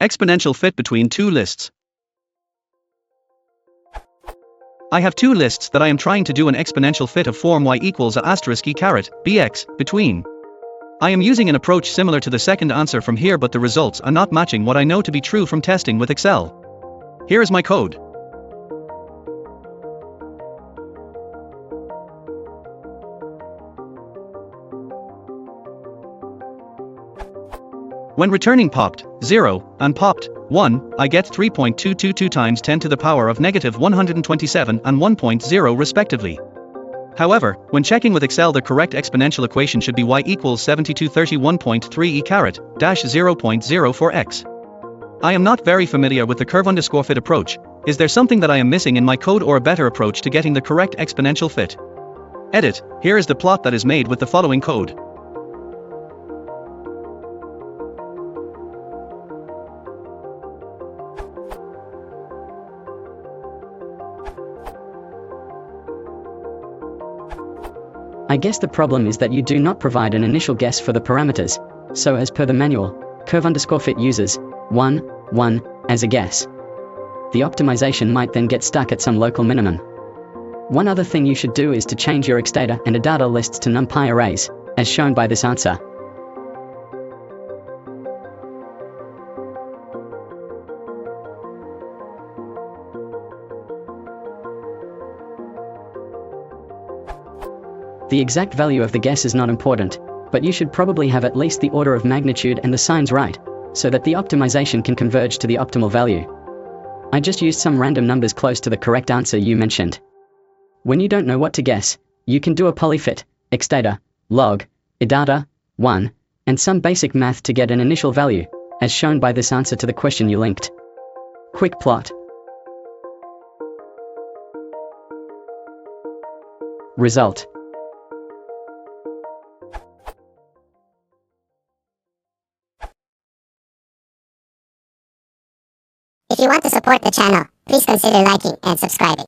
Exponential fit between two lists. I have two lists that I am trying to do an exponential fit of form y equals a asterisk e caret bx between. I am using an approach similar to the second answer from here, but the results are not matching what I know to be true from testing with Excel. Here is my code. When returning popped 0 and popped 1, I get 3.222 times 10 to the power of negative 127 and 1.0 respectively. However, when checking with Excel, the correct exponential equation should be y equals 7231.3 e caret dash 0.04x. I am not very familiar with the curve_fit approach. Is there something that I am missing in my code or a better approach to getting the correct exponential fit? Edit, here is the plot that is made with the following code. I guess the problem is that you do not provide an initial guess for the parameters, so as per the manual, curve_fit uses 1, 1 as a guess. The optimization might then get stuck at some local minimum. One other thing you should do is to change your xdata and adata lists to numpy arrays, as shown by this answer. The exact value of the guess is not important, but you should probably have at least the order of magnitude and the signs right, so that the optimization can converge to the optimal value. I just used some random numbers close to the correct answer you mentioned. When you don't know what to guess, you can do a polyfit, xdata, log, idata, 1, and some basic math to get an initial value, as shown by this answer to the question you linked. Quick plot. Result. If you want to support the channel, please consider liking and subscribing.